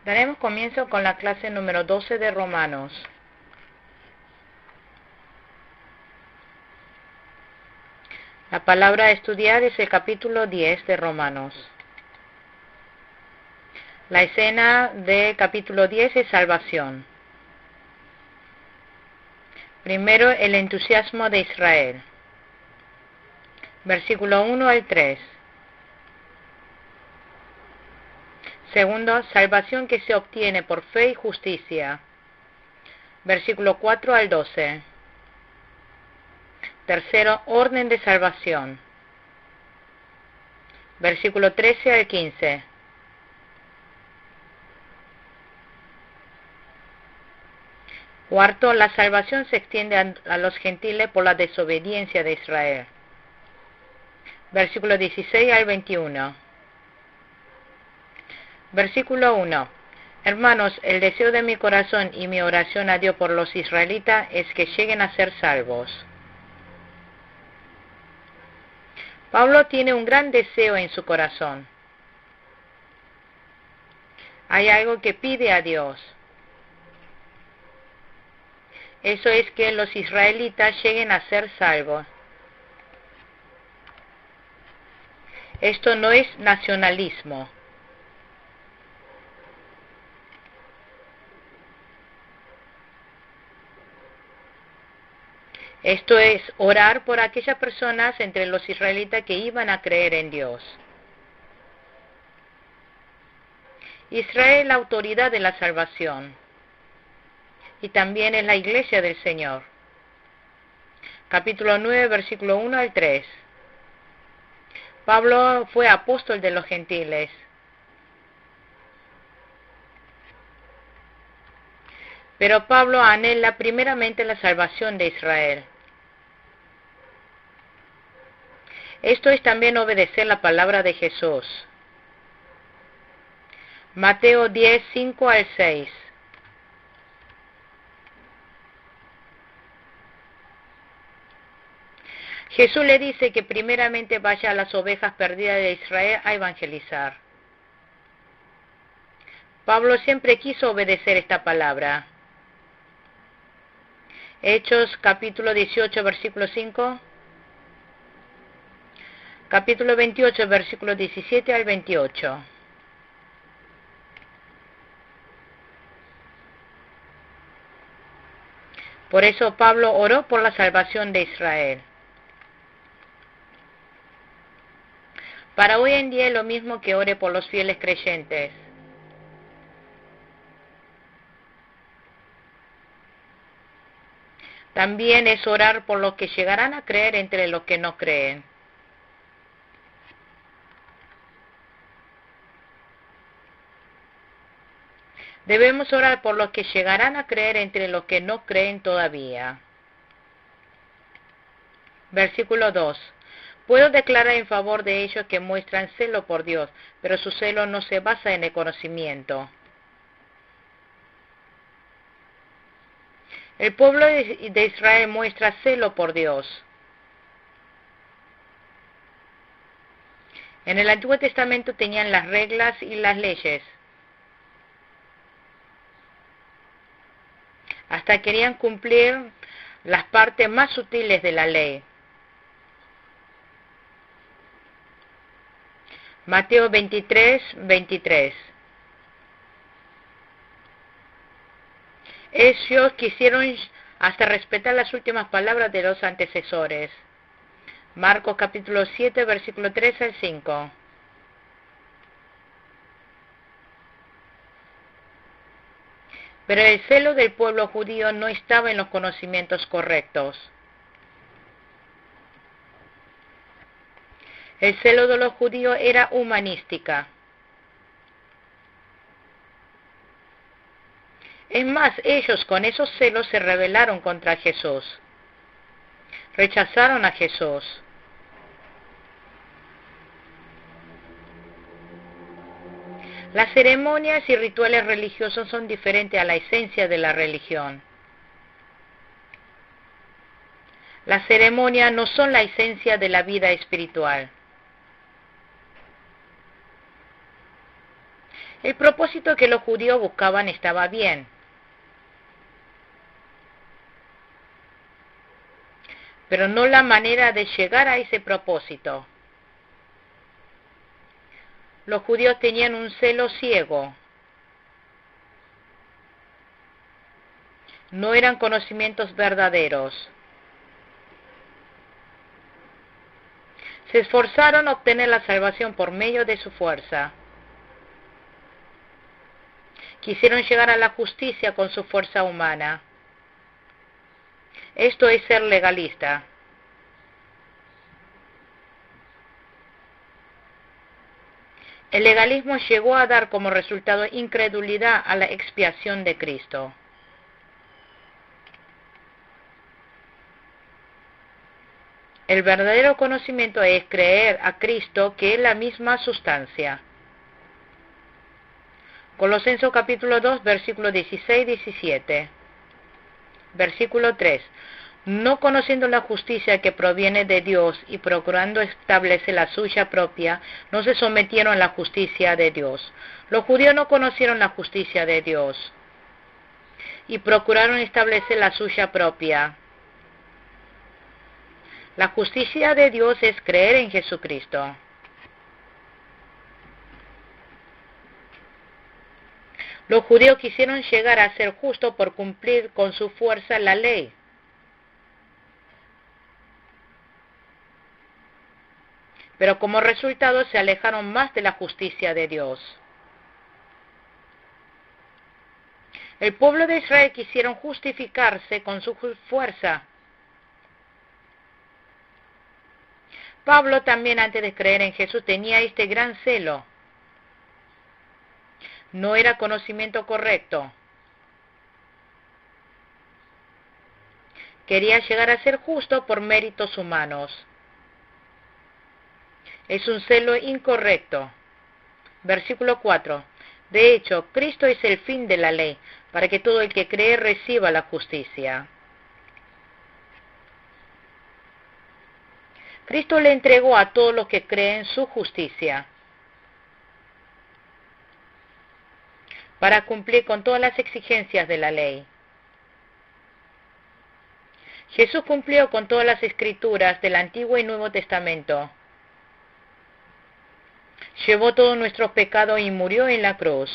Daremos comienzo con la clase número 12 de Romanos. La palabra a estudiar es el capítulo 10 de Romanos. La escena del capítulo 10 es salvación. Primero, el entusiasmo de Israel. Versículo 1 al 3. Segundo, salvación que se obtiene por fe y justicia. Versículo 4 al 12. Tercero, orden de salvación. Versículo 13 al 15. Cuarto, la salvación se extiende a los gentiles por la desobediencia de Israel. Versículo 16 al 21. Versículo 1. Hermanos, el deseo de mi corazón y mi oración a Dios por los israelitas es que lleguen a ser salvos. Pablo tiene un gran deseo en su corazón. Hay algo que pide a Dios. Eso es que los israelitas lleguen a ser salvos. Esto no es nacionalismo. Esto es orar por aquellas personas entre los israelitas que iban a creer en Dios. Israel es la autoridad de la salvación y también es la iglesia del Señor. Capítulo 9, versículo 1 al 3. Pablo fue apóstol de los gentiles. Pero Pablo anhela primeramente la salvación de Israel. Esto es también obedecer la palabra de Jesús. Mateo 10, 5 al 6. Jesús le dice que primeramente vaya a las ovejas perdidas de Israel a evangelizar. Pablo siempre quiso obedecer esta palabra. Hechos capítulo 18, versículo 5. Capítulo 28, versículo 17 al 28. Por eso Pablo oró por la salvación de Israel. Para hoy en día es lo mismo que ore por los fieles creyentes. También es orar por los que llegarán a creer entre los que no creen. Debemos orar por los que llegarán a creer entre los que no creen todavía. Versículo 2. Puedo declarar en favor de ellos que muestran celo por Dios, pero su celo no se basa en el conocimiento. El pueblo de Israel muestra celo por Dios. En el Antiguo Testamento tenían las reglas y las leyes. Hasta querían cumplir las partes más sutiles de la ley. Mateo 23, 23. Ellos quisieron hasta respetar las últimas palabras de los antecesores. Marcos capítulo 7, versículo 3 al 5. Pero el celo del pueblo judío no estaba en los conocimientos correctos. El celo de los judíos era humanística. Es más, ellos con esos celos se rebelaron contra Jesús. Rechazaron a Jesús. Las ceremonias y rituales religiosos son diferentes a la esencia de la religión. Las ceremonias no son la esencia de la vida espiritual. El propósito que los judíos buscaban estaba bien, pero no la manera de llegar a ese propósito. Los judíos tenían un celo ciego. No eran conocimientos verdaderos. Se esforzaron a obtener la salvación por medio de su fuerza. Quisieron llegar a la justicia con su fuerza humana. Esto es ser legalista. El legalismo llegó a dar como resultado incredulidad a la expiación de Cristo. El verdadero conocimiento es creer a Cristo, que es la misma sustancia. Colosenses capítulo 2, versículo 16-17. Versículo 3. No conociendo la justicia que proviene de Dios y procurando establecer la suya propia, no se sometieron a la justicia de Dios. Los judíos no conocieron la justicia de Dios y procuraron establecer la suya propia. La justicia de Dios es creer en Jesucristo. Los judíos quisieron llegar a ser justos por cumplir con su fuerza la ley. Pero como resultado se alejaron más de la justicia de Dios. El pueblo de Israel quisieron justificarse con su fuerza. Pablo también, antes de creer en Jesús, tenía este gran celo. No era conocimiento correcto. Quería llegar a ser justo por méritos humanos. Es un celo incorrecto. Versículo 4. De hecho, Cristo es el fin de la ley, para que todo el que cree reciba la justicia. Cristo le entregó a todos los que creen su justicia, para cumplir con todas las exigencias de la ley. Jesús cumplió con todas las escrituras del Antiguo y Nuevo Testamento. Llevó todos nuestros pecados y murió en la cruz.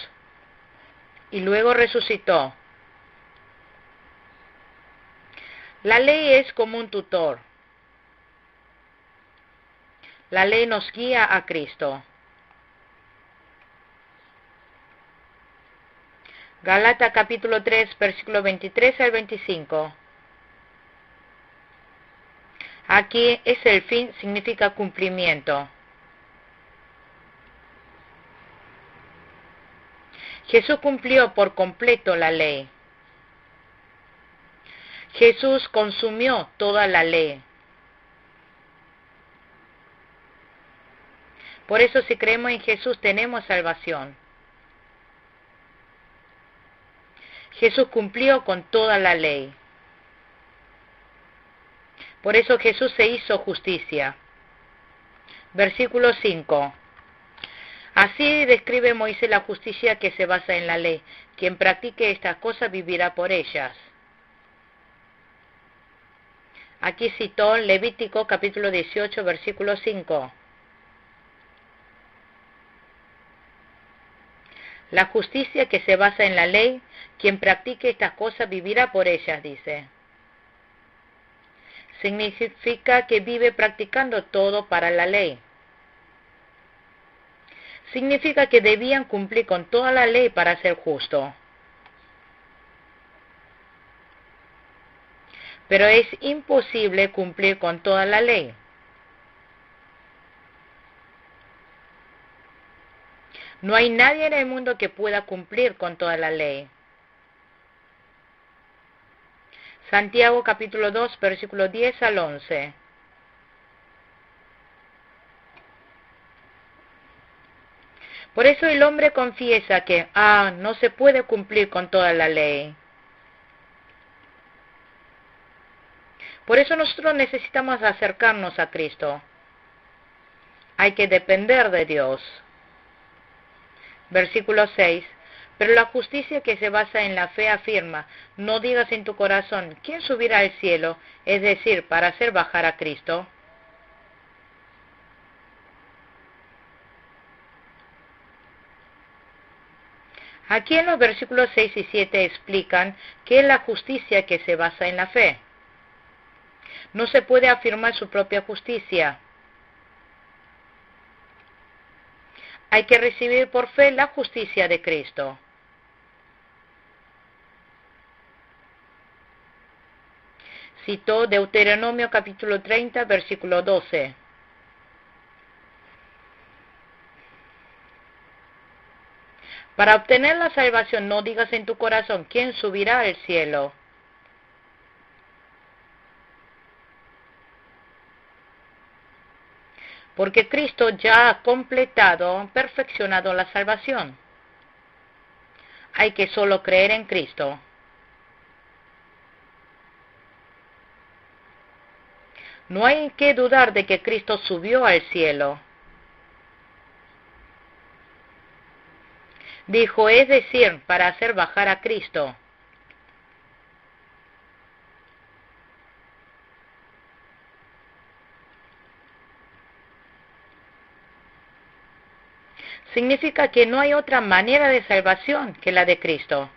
Y luego resucitó. La ley es como un tutor. La ley nos guía a Cristo. Gálatas capítulo 3, versículo 23 al 25. Aquí es el fin, significa cumplimiento. Jesús cumplió por completo la ley. Jesús consumió toda la ley. Por eso, si creemos en Jesús, tenemos salvación. Jesús cumplió con toda la ley. Por eso Jesús se hizo justicia. Versículo 5. Así describe Moisés la justicia que se basa en la ley. Quien practique estas cosas vivirá por ellas. Aquí citó Levítico capítulo 18, versículo 5. La justicia que se basa en la ley, quien practique estas cosas vivirá por ellas, dice. Significa que vive practicando todo para la ley. Significa que debían cumplir con toda la ley para ser justo. Pero es imposible cumplir con toda la ley. No hay nadie en el mundo que pueda cumplir con toda la ley. Santiago capítulo 2, versículo 10 al 11. Por eso el hombre confiesa que, no se puede cumplir con toda la ley. Por eso nosotros necesitamos acercarnos a Cristo. Hay que depender de Dios. Versículo 6. Pero la justicia que se basa en la fe afirma, no digas en tu corazón, ¿quién subirá al cielo? Es decir, para hacer bajar a Cristo. Aquí en los versículos 6 y 7 explican qué es la justicia que se basa en la fe. No se puede afirmar su propia justicia. Hay que recibir por fe la justicia de Cristo. Citó Deuteronomio capítulo 30, versículo 12. Para obtener la salvación no digas en tu corazón, ¿quién subirá al cielo? Porque Cristo ya ha completado, perfeccionado la salvación. Hay que solo creer en Cristo. No hay que dudar de que Cristo subió al cielo. Dijo, es decir, para hacer bajar a Cristo. Significa que no hay otra manera de salvación que la de Cristo.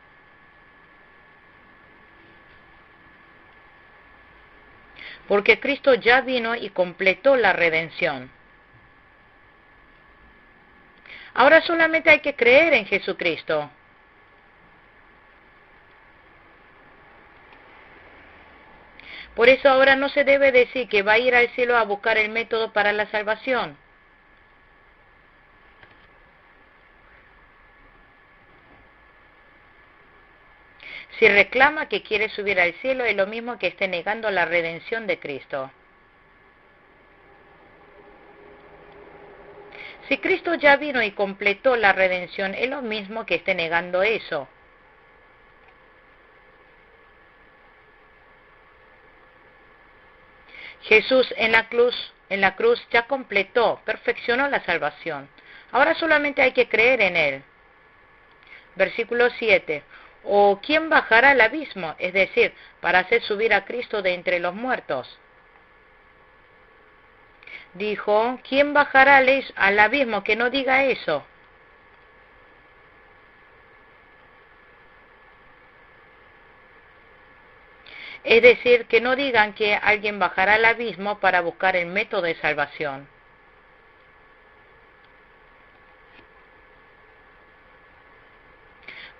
Porque Cristo ya vino y completó la redención. Ahora solamente hay que creer en Jesucristo. Por eso ahora no se debe decir que va a ir al cielo a buscar el método para la salvación. Si reclama que quiere subir al cielo, es lo mismo que esté negando la redención de Cristo. Si Cristo ya vino y completó la redención, es lo mismo que esté negando eso. Jesús en la cruz ya completó, perfeccionó la salvación. Ahora solamente hay que creer en Él. Versículo 7. ¿O quién bajará al abismo? Es decir, para hacer subir a Cristo de entre los muertos. Dijo, ¿quién bajará al abismo? Que no diga eso. Es decir, que no digan que alguien bajará al abismo para buscar el método de salvación.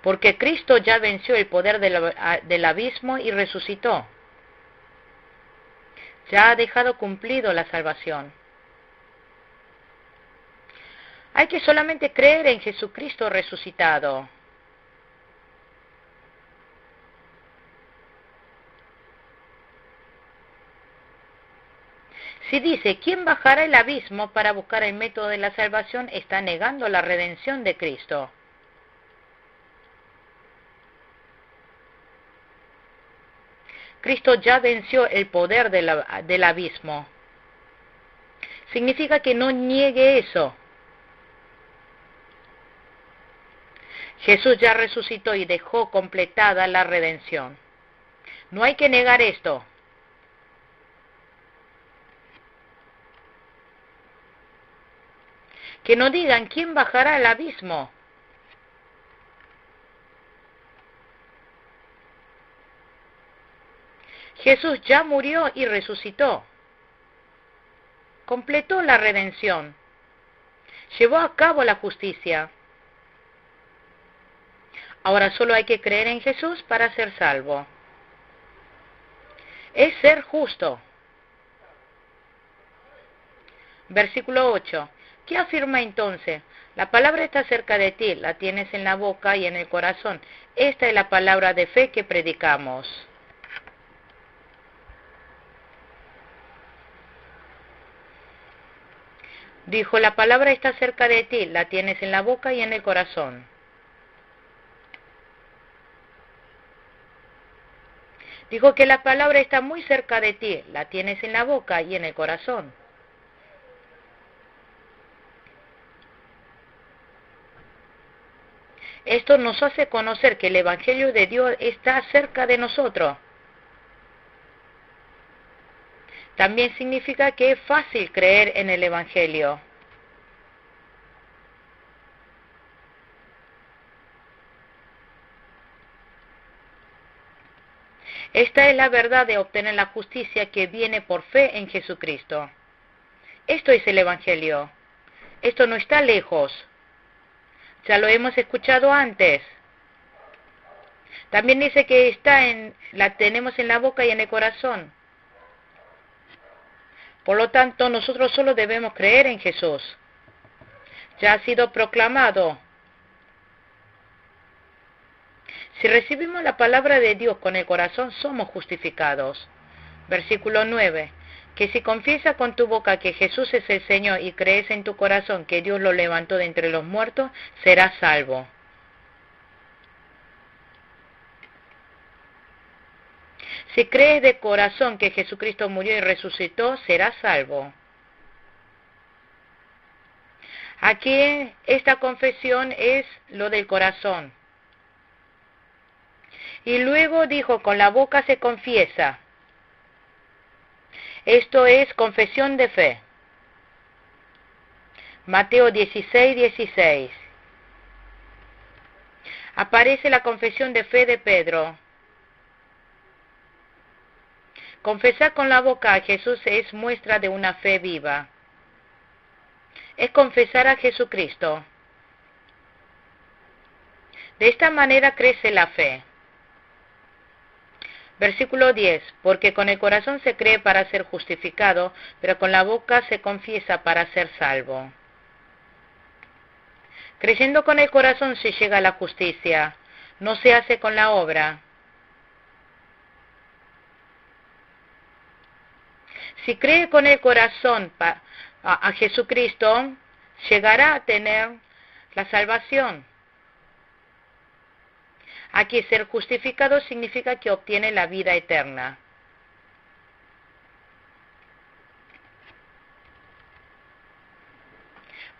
Porque Cristo ya venció el poder del abismo y resucitó. Ya ha dejado cumplido la salvación. Hay que solamente creer en Jesucristo resucitado. Si dice, ¿quién bajará el abismo para buscar el método de la salvación? Está negando la redención de Cristo. Cristo ya venció el poder del abismo. Significa que no niegue eso. Jesús ya resucitó y dejó completada la redención. No hay que negar esto. Que no digan quién bajará al abismo. Jesús ya murió y resucitó. Completó la redención. Llevó a cabo la justicia. Ahora solo hay que creer en Jesús para ser salvo. Es ser justo. Versículo 8. ¿Qué afirma entonces? La palabra está cerca de ti, la tienes en la boca y en el corazón. Esta es la palabra de fe que predicamos. Dijo, la palabra está cerca de ti, la tienes en la boca y en el corazón. Dijo que la palabra está muy cerca de ti, la tienes en la boca y en el corazón. Esto nos hace conocer que el Evangelio de Dios está cerca de nosotros. También significa que es fácil creer en el Evangelio. Esta es la verdad de obtener la justicia que viene por fe en Jesucristo. Esto es el Evangelio. Esto no está lejos. Ya lo hemos escuchado antes. También dice que la tenemos en la boca y en el corazón. Por lo tanto, nosotros solo debemos creer en Jesús. Ya ha sido proclamado. Si recibimos la palabra de Dios con el corazón, somos justificados. Versículo 9. Que si confiesas con tu boca que Jesús es el Señor y crees en tu corazón que Dios lo levantó de entre los muertos, serás salvo. Si crees de corazón que Jesucristo murió y resucitó, serás salvo. Aquí esta confesión es lo del corazón. Y luego dijo, con la boca se confiesa. Esto es confesión de fe. Mateo 16:16. Aparece la confesión de fe de Pedro. Confesar con la boca a Jesús es muestra de una fe viva. Es confesar a Jesucristo. De esta manera crece la fe. Versículo 10. Porque con el corazón se cree para ser justificado, pero con la boca se confiesa para ser salvo. Creyendo con el corazón se llega a la justicia, no se hace con la obra. Si cree con el corazón a Jesucristo, llegará a tener la salvación. Aquí ser justificado significa que obtiene la vida eterna.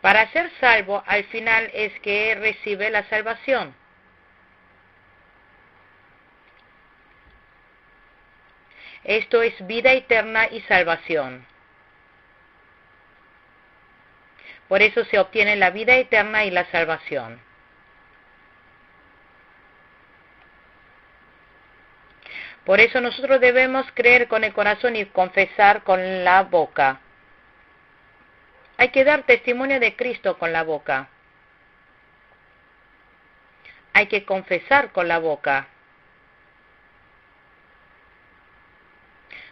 Para ser salvo, al final es que recibe la salvación. Esto es vida eterna y salvación. Por eso se obtiene la vida eterna y la salvación. Por eso nosotros debemos creer con el corazón y confesar con la boca. Hay que dar testimonio de Cristo con la boca. Hay que confesar con la boca.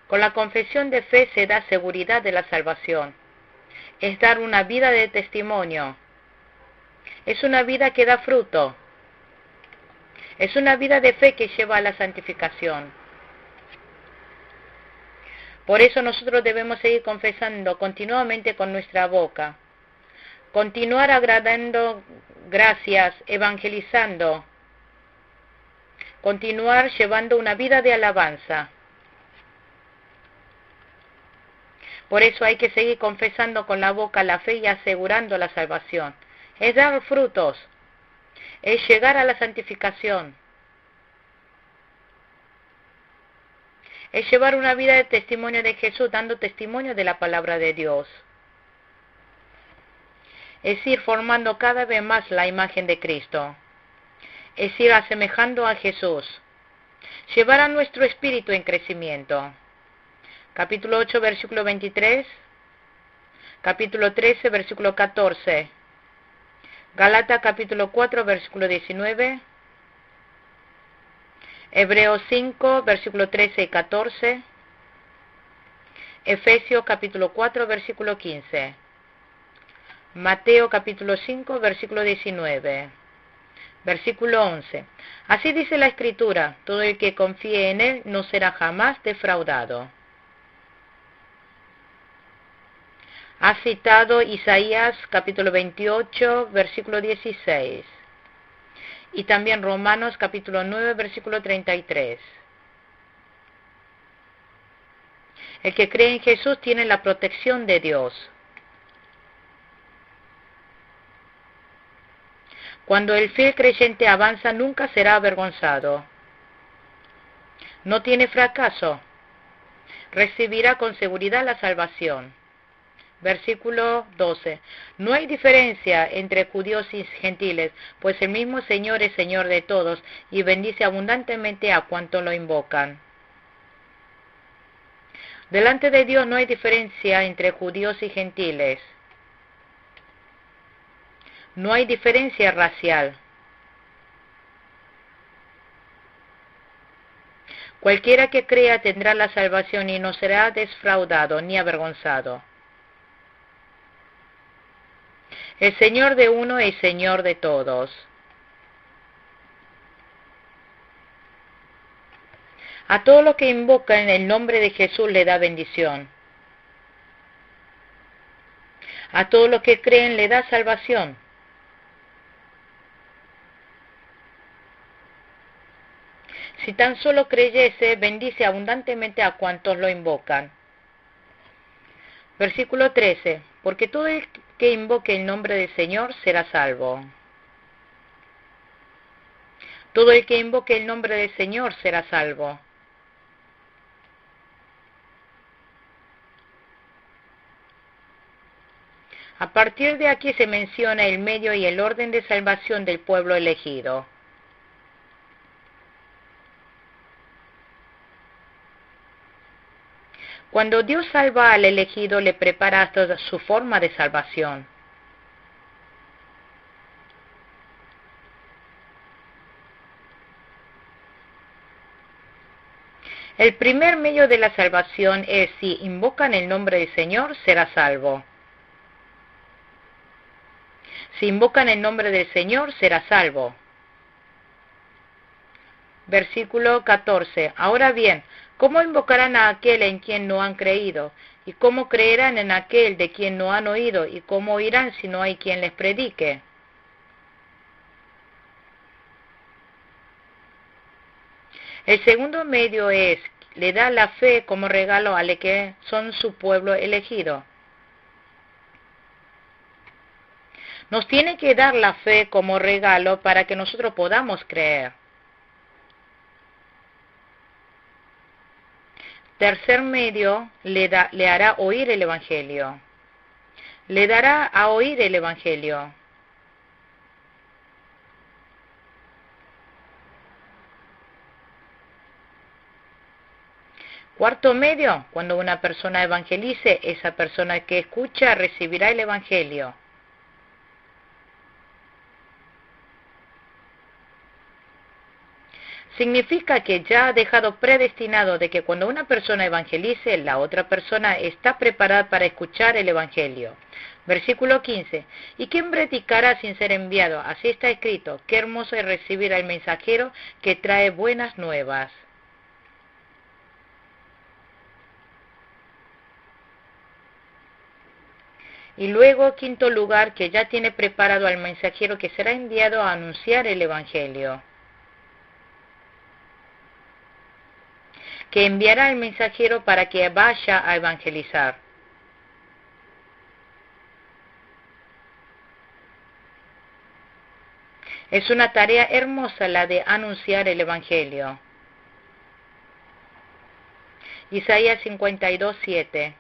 Con la confesión de fe se da seguridad de la salvación. Es dar una vida de testimonio. Es una vida que da fruto. Es una vida de fe que lleva a la santificación. Por eso nosotros debemos seguir confesando continuamente con nuestra boca. Continuar agradando gracias, evangelizando. Continuar llevando una vida de alabanza. Por eso hay que seguir confesando con la boca la fe y asegurando la salvación. Es dar frutos. Es llegar a la santificación. Es llevar una vida de testimonio de Jesús, dando testimonio de la palabra de Dios. Es ir formando cada vez más la imagen de Cristo. Es ir asemejando a Jesús. Llevar a nuestro espíritu en crecimiento. Capítulo 8, versículo 23. Capítulo 13, versículo 14. Gálatas capítulo 4, versículo 19. Hebreos 5, versículo 13 y 14. Efesios capítulo 4, versículo 15. Mateo capítulo 5, versículo 19. Versículo 11. Así dice la Escritura, todo el que confíe en Él no será jamás defraudado. Ha citado Isaías capítulo 28, versículo 16. Y también Romanos capítulo 9, versículo 33. El que cree en Jesús tiene la protección de Dios. Cuando el fiel creyente avanza, nunca será avergonzado. No tiene fracaso. Recibirá con seguridad la salvación. Versículo 12. No hay diferencia entre judíos y gentiles, pues el mismo Señor es Señor de todos y bendice abundantemente a cuantos lo invocan. Delante de Dios no hay diferencia entre judíos y gentiles. No hay diferencia racial. Cualquiera que crea tendrá la salvación y no será defraudado ni avergonzado. El Señor de uno es Señor de todos. A todos los que invocan el nombre de Jesús le da bendición. A todos los que creen le da salvación. Si tan solo creyese, bendice abundantemente a cuantos lo invocan. Versículo 13. Porque todo el que invoque el nombre del Señor será salvo. Todo el que invoque el nombre del Señor será salvo. A partir de aquí se menciona el medio y el orden de salvación del pueblo elegido. Cuando Dios salva al elegido, le prepara hasta su forma de salvación. El primer medio de la salvación es: si invocan el nombre del Señor, será salvo. Si invocan el nombre del Señor, será salvo. Versículo 14. Ahora bien, ¿cómo invocarán a aquel en quien no han creído? ¿Y cómo creerán en aquel de quien no han oído? ¿Y cómo oirán si no hay quien les predique? El segundo medio es: le da la fe como regalo a los que son su pueblo elegido. Nos tiene que dar la fe como regalo para que nosotros podamos creer. Tercer medio, le hará oír el Evangelio. Le dará a oír el Evangelio. Cuarto medio, cuando una persona evangelice, esa persona que escucha recibirá el Evangelio. Significa que ya ha dejado predestinado de que cuando una persona evangelice, la otra persona está preparada para escuchar el Evangelio. Versículo 15. ¿Y quién predicará sin ser enviado? Así está escrito: qué hermoso es recibir al mensajero que trae buenas nuevas. Y luego, quinto lugar, que ya tiene preparado al mensajero que será enviado a anunciar el Evangelio. Que enviará al mensajero para que vaya a evangelizar. Es una tarea hermosa la de anunciar el Evangelio. Isaías 52:7.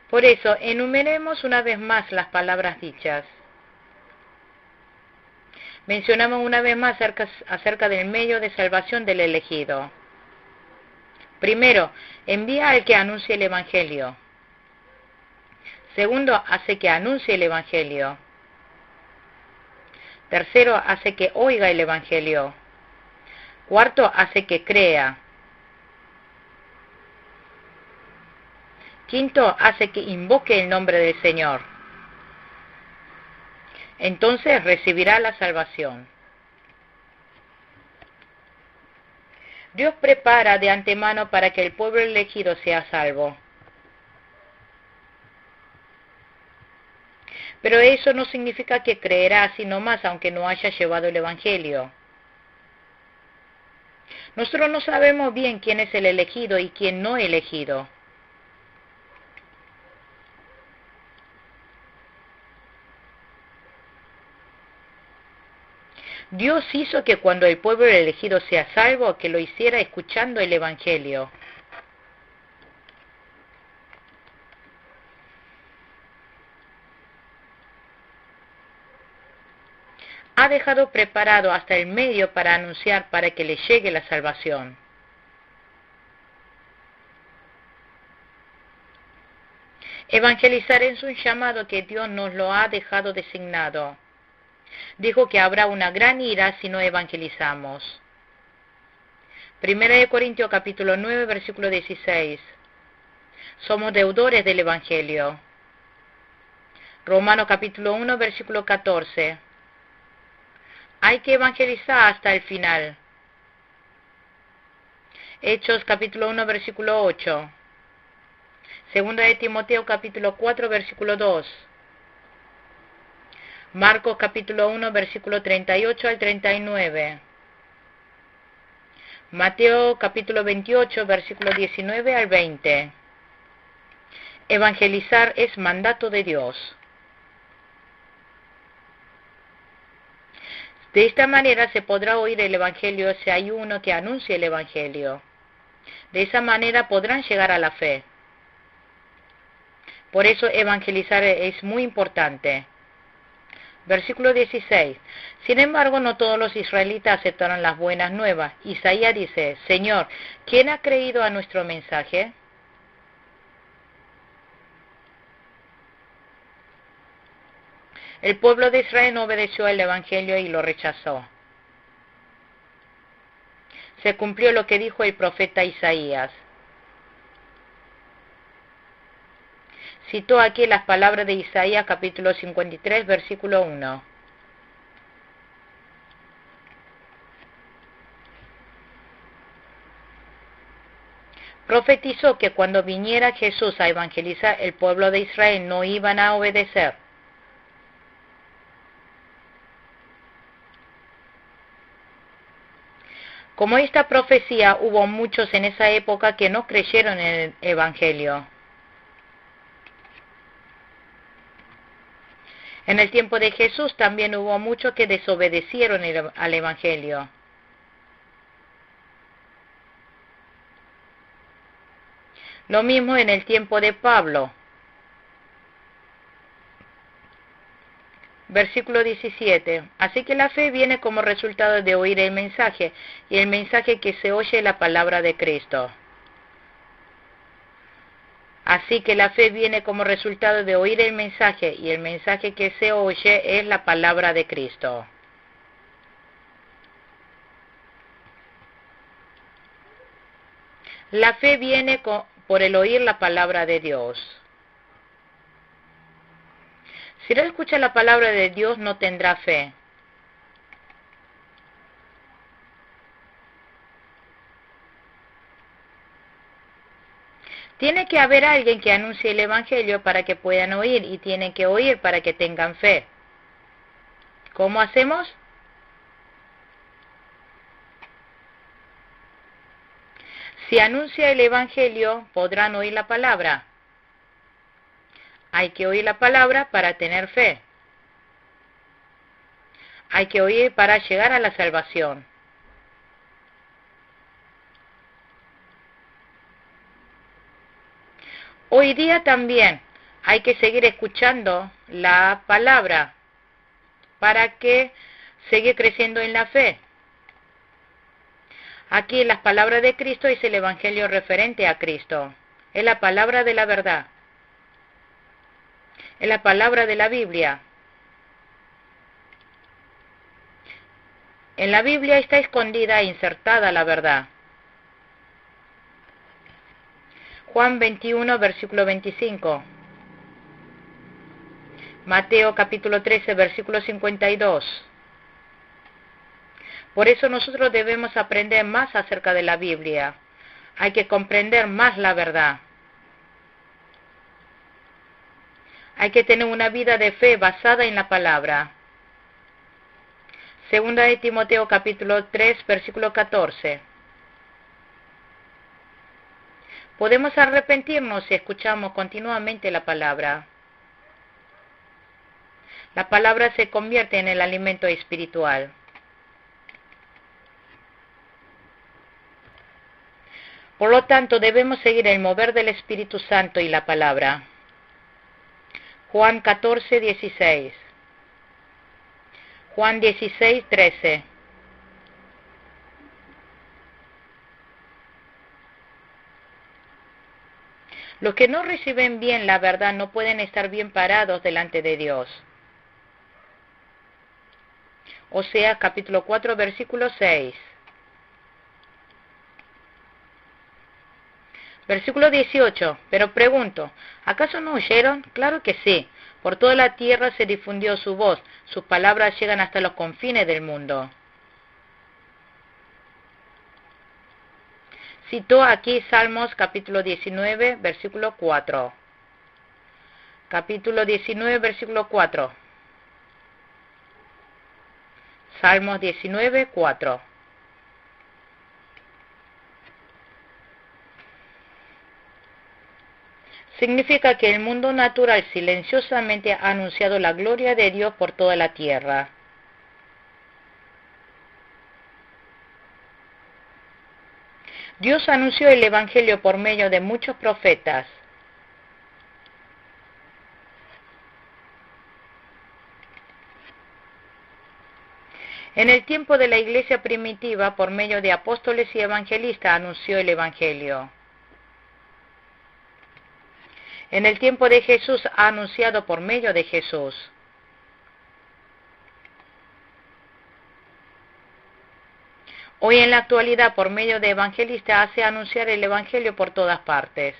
Por eso, enumeremos una vez más las palabras dichas. Mencionamos una vez más acerca del medio de salvación del elegido. Primero, envía al que anuncie el Evangelio. Segundo, hace que anuncie el Evangelio. Tercero, hace que oiga el Evangelio. Cuarto, hace que crea. Quinto, hace que invoque el nombre del Señor. Entonces recibirá la salvación. Dios prepara de antemano para que el pueblo elegido sea salvo. Pero eso no significa que creerá así nomás, aunque no haya llevado el Evangelio. Nosotros no sabemos bien quién es el elegido y quién no elegido. Dios hizo que cuando el pueblo elegido sea salvo, que lo hiciera escuchando el Evangelio. Ha dejado preparado hasta el medio para anunciar para que le llegue la salvación. Evangelizar es un llamado que Dios nos lo ha dejado designado. Dijo que habrá una gran ira si no evangelizamos. 1 Corintios capítulo 9, versículo 16. Somos deudores del Evangelio. Romanos capítulo 1, versículo 14. Hay que evangelizar hasta el final. Hechos capítulo 1, versículo 8. Segunda de Timoteo capítulo 4, versículo 2. Marcos capítulo 1, versículo 38 al 39. Mateo capítulo 28, versículo 19 al 20. Evangelizar es mandato de Dios. De esta manera se podrá oír el Evangelio si hay uno que anuncie el Evangelio. De esa manera podrán llegar a la fe. Por eso evangelizar es muy importante. Versículo 16. Sin embargo, no todos los israelitas aceptaron las buenas nuevas. Isaías dice, Señor, ¿quién ha creído a nuestro mensaje? El pueblo de Israel no obedeció al Evangelio y lo rechazó. Se cumplió lo que dijo el profeta Isaías. Citó aquí las palabras de Isaías capítulo 53, versículo 1. Profetizó que cuando viniera Jesús a evangelizar, el pueblo de Israel no iban a obedecer. Como esta profecía, hubo muchos en esa época que no creyeron en el Evangelio. En el tiempo de Jesús también hubo muchos que desobedecieron al Evangelio. Lo mismo en el tiempo de Pablo. Versículo 17. Así que la fe viene como resultado de oír el mensaje, y el mensaje que se oye es la palabra de Cristo. Así que la fe viene como resultado de oír el mensaje, y el mensaje que se oye es la palabra de Cristo. La fe viene por el oír la palabra de Dios. Si no escucha la palabra de Dios, no tendrá fe. Tiene que haber alguien que anuncie el Evangelio para que puedan oír, y tienen que oír para que tengan fe. ¿Cómo hacemos? Si anuncia el Evangelio, podrán oír la palabra. Hay que oír la palabra para tener fe. Hay que oír para llegar a la salvación. Hoy día también hay que seguir escuchando la palabra para que siga creciendo en la fe. Aquí las palabras de Cristo es el Evangelio referente a Cristo. Es la palabra de la verdad. Es la palabra de la Biblia. En la Biblia está escondida e insertada la verdad. Juan 21, versículo 25. Mateo capítulo 13, versículo 52. Por eso nosotros debemos aprender más acerca de la Biblia. Hay que comprender más la verdad. Hay que tener una vida de fe basada en la palabra. Segunda de Timoteo capítulo 3, versículo 14. Podemos arrepentirnos si escuchamos continuamente la palabra. La palabra se convierte en el alimento espiritual. Por lo tanto, debemos seguir el mover del Espíritu Santo y la palabra. Juan 14, 16. Juan 16, 13. Los que no reciben bien la verdad no pueden estar bien parados delante de Dios. Oseas capítulo 4, versículo 6. Versículo 18. Pero pregunto, ¿acaso no oyeron? Claro que sí. Por toda la tierra se difundió su voz. Sus palabras llegan hasta los confines del mundo. Citó aquí Salmos capítulo 19, versículo 4. Capítulo 19, versículo 4. Salmos 19, 4. Significa que el mundo natural silenciosamente ha anunciado la gloria de Dios por toda la tierra. Dios anunció el Evangelio por medio de muchos profetas. En el tiempo de la iglesia primitiva, por medio de apóstoles y evangelistas, anunció el Evangelio. En el tiempo de Jesús, ha anunciado por medio de Jesús. Hoy en la actualidad, por medio de evangelistas, hace anunciar el Evangelio por todas partes.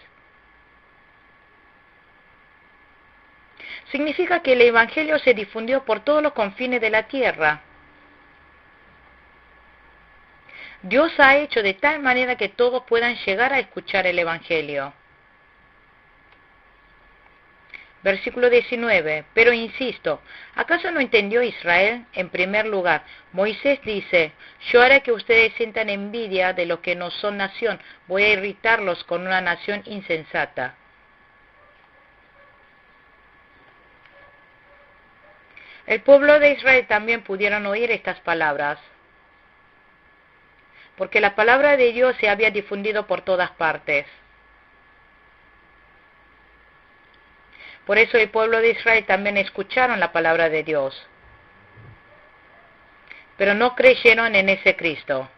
Significa que el Evangelio se difundió por todos los confines de la tierra. Dios ha hecho de tal manera que todos puedan llegar a escuchar el Evangelio. Versículo 19. Pero insisto, ¿acaso no entendió Israel? En primer lugar, Moisés dice, yo haré que ustedes sientan envidia de los que no son nación, voy a irritarlos con una nación insensata. El pueblo de Israel también pudieron oír estas palabras, porque la palabra de Dios se había difundido por todas partes. Por eso el pueblo de Israel también escucharon la palabra de Dios, pero no creyeron en ese Cristo.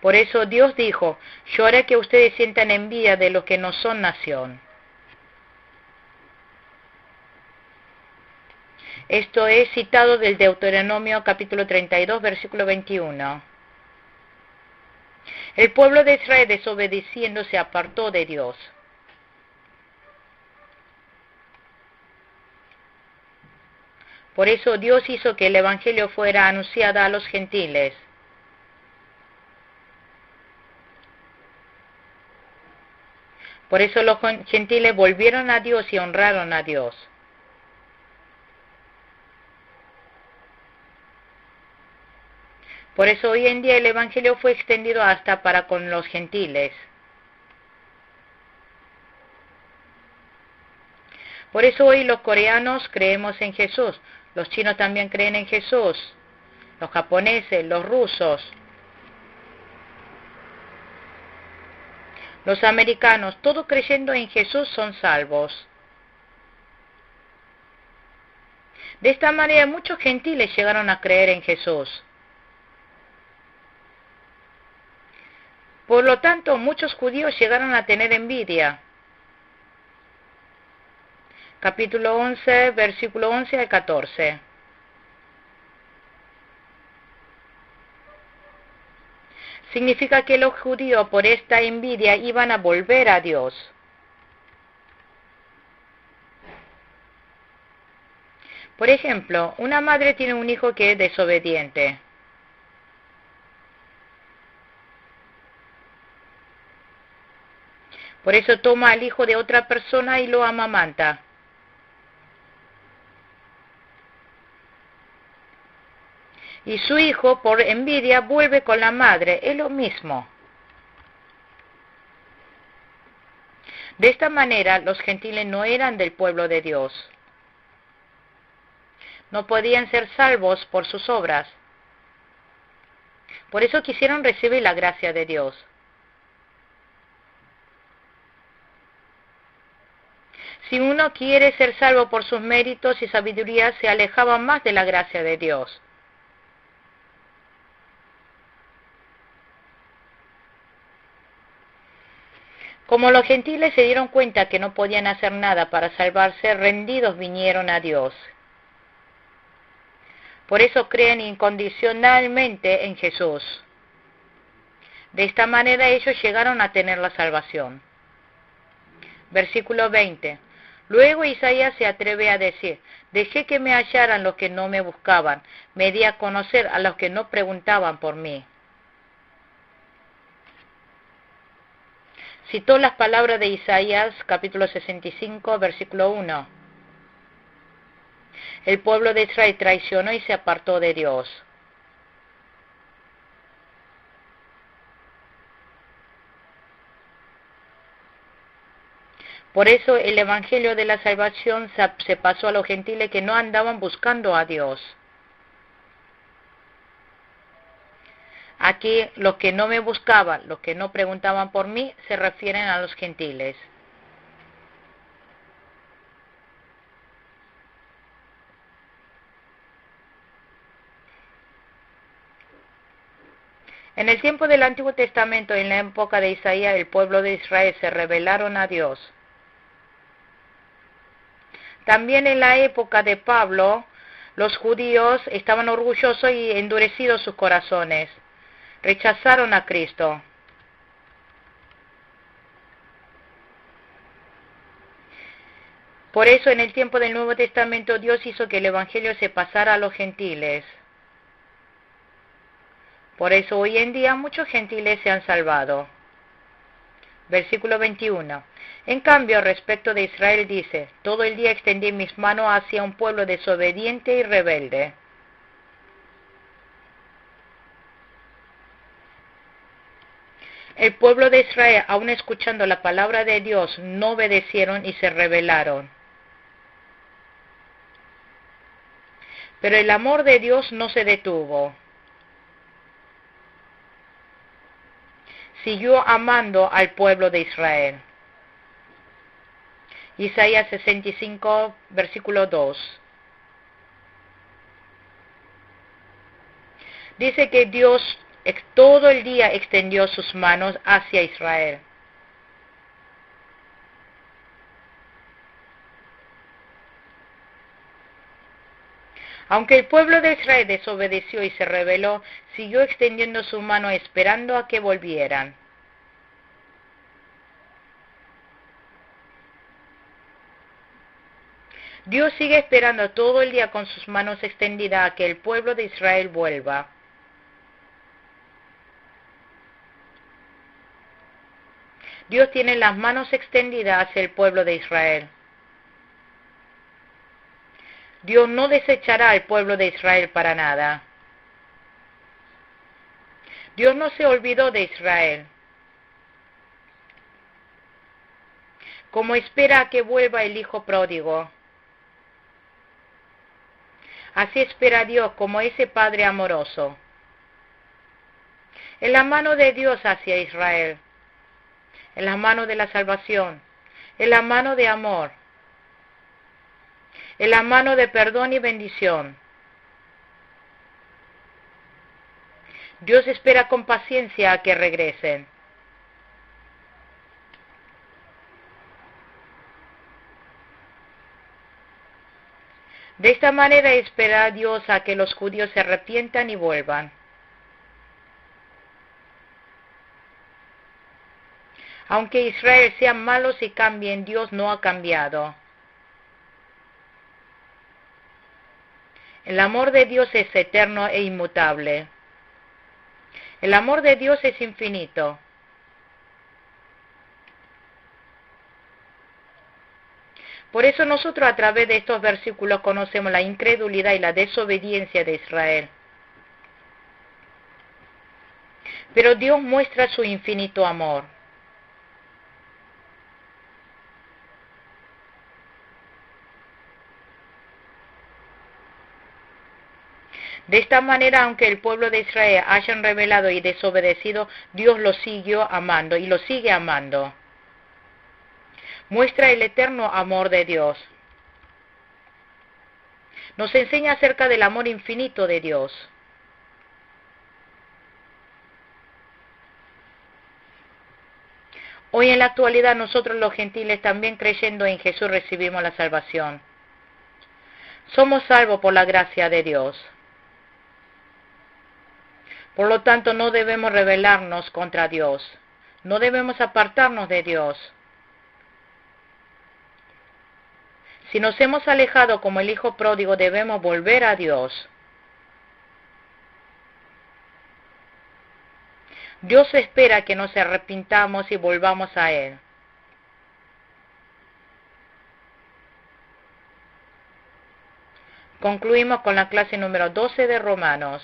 Por eso Dios dijo, yo haré que ustedes sientan envidia de los que no son nación. Esto es citado del Deuteronomio capítulo 32, versículo 21. El pueblo de Israel, desobedeciendo, se apartó de Dios. Por eso Dios hizo que el Evangelio fuera anunciado a los gentiles. Por eso los gentiles volvieron a Dios y honraron a Dios. Por eso hoy en día el Evangelio fue extendido hasta para con los gentiles. Por eso hoy los coreanos creemos en Jesús, los chinos también creen en Jesús, los japoneses, los rusos, los americanos, todos creyendo en Jesús son salvos. De esta manera muchos gentiles llegaron a creer en Jesús. Por lo tanto, muchos judíos llegaron a tener envidia. Capítulo 11, versículo 11 al 14. Significa que los judíos por esta envidia iban a volver a Dios. Por ejemplo, una madre tiene un hijo que es desobediente. Por eso toma al hijo de otra persona y lo amamanta. Y su hijo, por envidia, vuelve con la madre. Es lo mismo. De esta manera, los gentiles no eran del pueblo de Dios. No podían ser salvos por sus obras. Por eso quisieron recibir la gracia de Dios. Si uno quiere ser salvo por sus méritos y sabiduría, se alejaba más de la gracia de Dios. Como los gentiles se dieron cuenta que no podían hacer nada para salvarse, rendidos vinieron a Dios. Por eso creen incondicionalmente en Jesús. De esta manera ellos llegaron a tener la salvación. Versículo 20. Luego Isaías se atreve a decir: dejé que me hallaran los que no me buscaban, me di a conocer a los que no preguntaban por mí. Citó las palabras de Isaías, capítulo 65, versículo 1. El pueblo de Israel traicionó y se apartó de Dios. Por eso el evangelio de la salvación se pasó a los gentiles que no andaban buscando a Dios. Aquí los que no me buscaban, los que no preguntaban por mí, se refieren a los gentiles. En el tiempo del Antiguo Testamento, en la época de Isaías, el pueblo de Israel se rebelaron a Dios. También en la época de Pablo, los judíos estaban orgullosos y endurecidos sus corazones. Rechazaron a Cristo. Por eso en el tiempo del Nuevo Testamento Dios hizo que el Evangelio se pasara a los gentiles. Por eso hoy en día muchos gentiles se han salvado. Versículo 21. En cambio, respecto de Israel dice: todo el día extendí mis manos hacia un pueblo desobediente y rebelde. El pueblo de Israel, aun escuchando la palabra de Dios, no obedecieron y se rebelaron. Pero el amor de Dios no se detuvo. Siguió amando al pueblo de Israel. Isaías 65, versículo 2. Dice que Dios todo el día extendió sus manos hacia Israel. Aunque el pueblo de Israel desobedeció y se rebeló, siguió extendiendo su mano esperando a que volvieran. Dios sigue esperando todo el día con sus manos extendidas a que el pueblo de Israel vuelva. Dios tiene las manos extendidas hacia el pueblo de Israel. Dios no desechará al pueblo de Israel para nada. Dios no se olvidó de Israel. Como espera a que vuelva el hijo pródigo. Así espera Dios como ese Padre amoroso. En la mano de Dios hacia Israel. En la mano de la salvación. En la mano de amor. En la mano de perdón y bendición. Dios espera con paciencia a que regresen. De esta manera espera Dios a que los judíos se arrepientan y vuelvan. Aunque Israel sean malos y cambien, Dios no ha cambiado. El amor de Dios es eterno e inmutable. El amor de Dios es infinito. Por eso nosotros a través de estos versículos conocemos la incredulidad y la desobediencia de Israel. Pero Dios muestra su infinito amor. De esta manera, aunque el pueblo de Israel hayan rebelado y desobedecido, Dios los siguió amando y los sigue amando. Muestra el eterno amor de Dios. Nos enseña acerca del amor infinito de Dios. Hoy en la actualidad nosotros los gentiles, también creyendo en Jesús, recibimos la salvación. Somos salvos por la gracia de Dios. Por lo tanto, no debemos rebelarnos contra Dios. No debemos apartarnos de Dios. Si nos hemos alejado como el hijo pródigo, debemos volver a Dios. Dios espera que nos arrepintamos y volvamos a Él. Concluimos con la clase número 12 de Romanos.